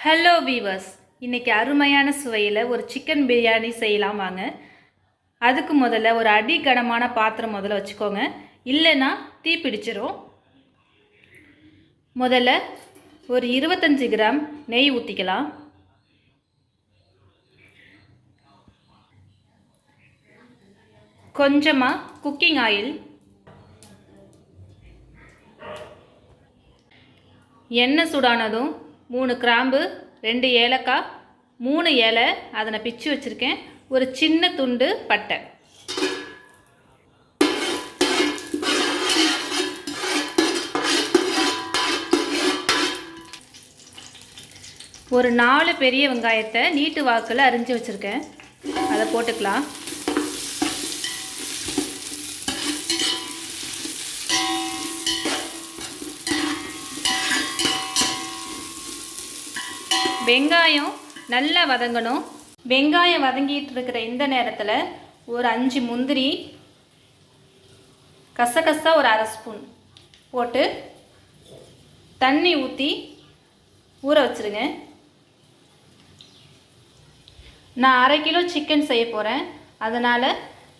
Hello viewers, இன்றைக்கி அருமையான சுவையில் ஒரு சிக்கன் பிரியாணி செய்யலாம் வாங்க. அதுக்கு முதல்ல ஒரு அடிகனமான பாத்திரம் முதல்ல வச்சுக்கோங்க, இல்லைன்னா தீ பிடிச்சிரும். முதல்ல ஒரு 25 கிராம் நெய் ஊற்றிக்கலாம். கொஞ்சமாக குக்கிங் ஆயில், எண்ணெய் சூடானதும் 3 கிராம்பு, 2 ஏலக்காய், 3 இலை அதை நான் பிச்சு வச்சுருக்கேன், ஒரு சின்ன துண்டு பட்டை, ஒரு 4 பெரிய வெங்காயத்தை நீட்டு வாக்கில் அரிஞ்சு வச்சுருக்கேன், அதை போட்டுக்கலாம். வெங்காயம் நல்லா வதங்கணும். வெங்காயம் வதங்கிட்டு இருக்கிற இந்த நேரத்தில் ஒரு 5 முந்திரி, கசகசா ஒரு அரை ஸ்பூன் போட்டு தண்ணி ஊற்றி ஊற வச்சுருங்க. நான் 1/2 கிலோ சிக்கன் செய்ய போகிறேன், அதனால்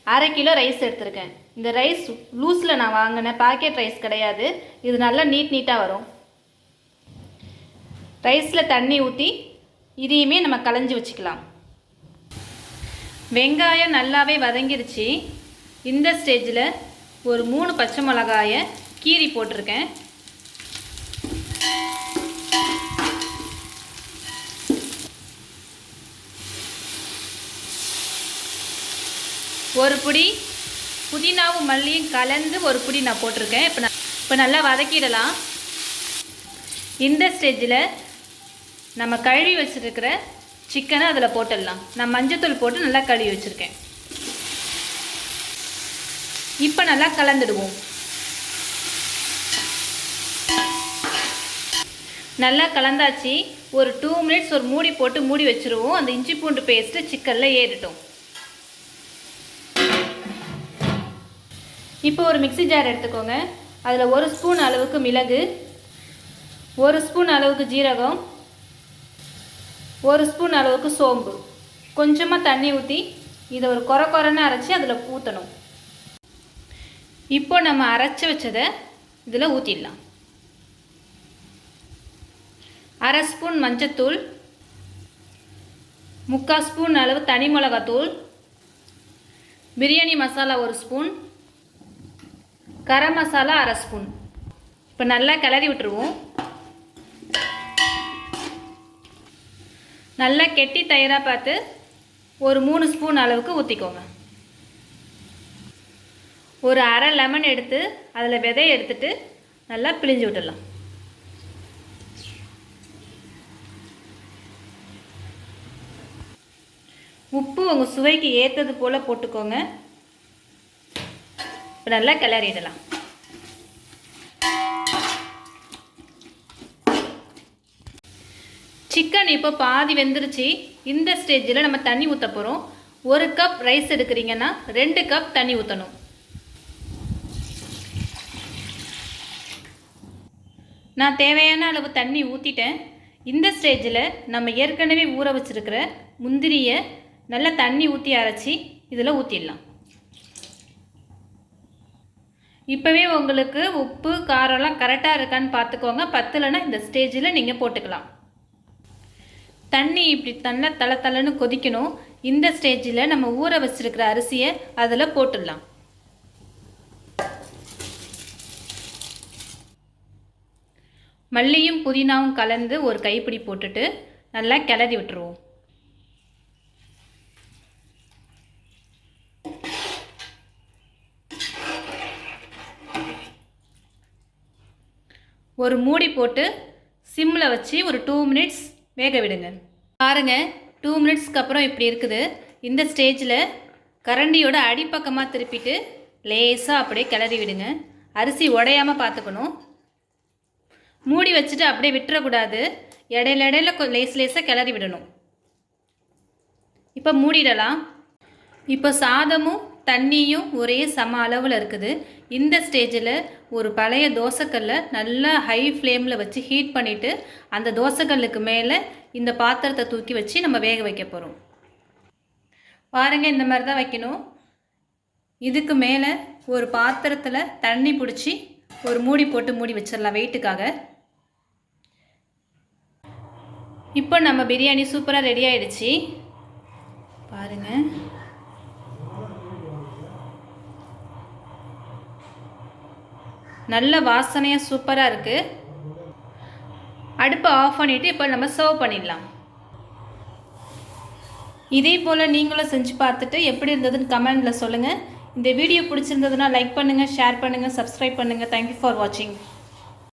1/2 கிலோ ரைஸ் எடுத்துருக்கேன். இந்த ரைஸ் லூஸில் நான் வாங்கினேன், பாக்கெட் ரைஸ் கிடையாது. இது நல்லா நீட்டாக வரும். ரைஸில் தண்ணி ஊற்றி இதையுமே நம்ம களைஞ்சி வச்சுக்கலாம். வெங்காயம் நல்லாவே வதங்கிருச்சு. இந்த ஸ்டேஜில் ஒரு 3 பச்சை மிளகாயை கீரி போட்டிருக்கேன். ஒரு பிடி புதினாவும் மல்லியும் கலந்து ஒரு பிடி நான் போட்டிருக்கேன். இப்போ நல்லா வதக்கிடலாம். இந்த ஸ்டேஜில் நம்ம கழுவி வச்சுருக்கிற சிக்கனை அதில் போட்டுடலாம். நான் மஞ்சத்தூள் போட்டு நல்லா கழுவி வச்சுருக்கேன். இப்போ நல்லா கலந்துடுவோம். நல்லா கலந்தாச்சு. ஒரு 2 மினிட்ஸ் ஒரு மூடி போட்டு மூடி வச்சுருவோம். அந்த இஞ்சி பூண்டு பேஸ்ட்டு சிக்கனில் ஏறிட்டோம். இப்போ ஒரு மிக்ஸி ஜார் எடுத்துக்கோங்க. அதில் 1 ஸ்பூன் அளவுக்கு மிளகு, 1 ஸ்பூன் அளவுக்கு ஜீரகம், 1 ஸ்பூன் அளவுக்கு சோம்பு, கொஞ்சமாக தண்ணி ஊற்றி இதை ஒரு கொரன்னு அரைச்சி அதில் ஊற்றணும். இப்போ நம்ம அரைச்சி வச்சதை இதில் ஊற்றிடலாம். 1/2 ஸ்பூன் மஞ்சத்தூள், 3/4 ஸ்பூன் அளவு தனி மிளகாத்தூள், பிரியாணி மசாலா 1 ஸ்பூன், கரம் மசாலா 1/2 ஸ்பூன். இப்போ நல்லா கிளறி விட்டுருவோம். நல்லா கெட்டி தயிராக பார்த்து ஒரு 3 ஸ்பூன் அளவுக்கு ஊற்றிக்கோங்க. ஒரு அரை லெமன் எடுத்து அதில் விதையை எடுத்துட்டு நல்லா பிழிஞ்சு விட்டுடலாம். உப்பு உங்கள் சுவைக்கு ஏற்றது போல் போட்டுக்கோங்க. இப்போ நல்லா கிளறிடலாம். சிக்கன் இப்போ பாதி வெந்துருச்சு. இந்த ஸ்டேஜில் நம்ம தண்ணி ஊற்ற போகிறோம். 1 கப் ரைஸ் எடுக்கிறீங்கன்னா 2 கப் தண்ணி ஊற்றணும். நான் தேவையான அளவு தண்ணி ஊற்றிட்டேன். இந்த ஸ்டேஜில் நம்ம ஏற்கனவே ஊற வச்சுருக்கிற முந்திரியை நல்லா தண்ணி ஊற்றி அரைச்சி இதில் ஊற்றிடலாம். இப்போவே உங்களுக்கு உப்பு காரம்லாம் கரெக்டாக இருக்கான்னு பார்த்துக்கோங்க. பத்தலைன்னா இந்த ஸ்டேஜில் நீங்கள் போட்டுக்கலாம். தண்ணி இப்படி நல்லா தளன்னு கொதிக்கணும். இந்த ஸ்டேஜில் நம்ம ஊற வச்சிருக்கிற அரிசியை அதில் போட்டுடலாம். மல்லியும் புதினாவும் கலந்து ஒரு கைப்பிடி போட்டுட்டு நல்லா கிளறி விட்டுருவோம். ஒரு மூடி போட்டு சிம்மில் வச்சு ஒரு 2 மினிட்ஸ் வேக விடுங்க. பாருங்கள், 2 மினிட்ஸ்க்கு அப்புறம் இப்படி இருக்குது. இந்த ஸ்டேஜில் கரண்டியோட அடிப்பக்கமாக திருப்பிட்டு லேசாக அப்படியே கிளறி விடுங்க. அரிசி உடையாமல் பார்த்துக்கணும். மூடி வச்சுட்டு அப்படியே விட்டுறக்கூடாது. இடையில லேசாக கிளறி விடணும். இப்போ மூடிடலாம். இப்போ சாதமும் தண்ணியும் ஒரே சம அளவில் இருக்குது. இந்த ஸ்டேஜில் ஒரு பழைய தோசைக்கல்லை நல்லா ஹை ஃப்ளேமில் வச்சு ஹீட் பண்ணிவிட்டு அந்த தோசைக்கல்லுக்கு மேலே இந்த பாத்திரத்தை தூக்கி வச்சு நம்ம வேக வைக்க போகிறோம். பாருங்கள், இந்த மாதிரி தான் வைக்கணும். இதுக்கு மேலே ஒரு பாத்திரத்தில் தண்ணி பிடிச்சி ஒரு மூடி போட்டு மூடி வச்சிடலாம் வெயிட்டுக்காக. இப்போ நம்ம பிரியாணி சூப்பராக ரெடி ஆகிடுச்சு. பாருங்கள், நல்ல வாசனையாக சூப்பராக இருக்குது. அடுப்பை ஆஃப் பண்ணிவிட்டு இப்போ நம்ம சர்வ் பண்ணிடலாம். இதே போல் நீங்களும் செஞ்சு பார்த்துட்டு எப்படி இருந்ததுன்னு கமெண்டில் சொல்லுங்கள். இந்த வீடியோ பிடிச்சிருந்ததுன்னா லைக் பண்ணுங்கள், ஷேர் பண்ணுங்கள், சப்ஸ்கிரைப் பண்ணுங்கள். தேங்க்யூ ஃபார் வாட்சிங்.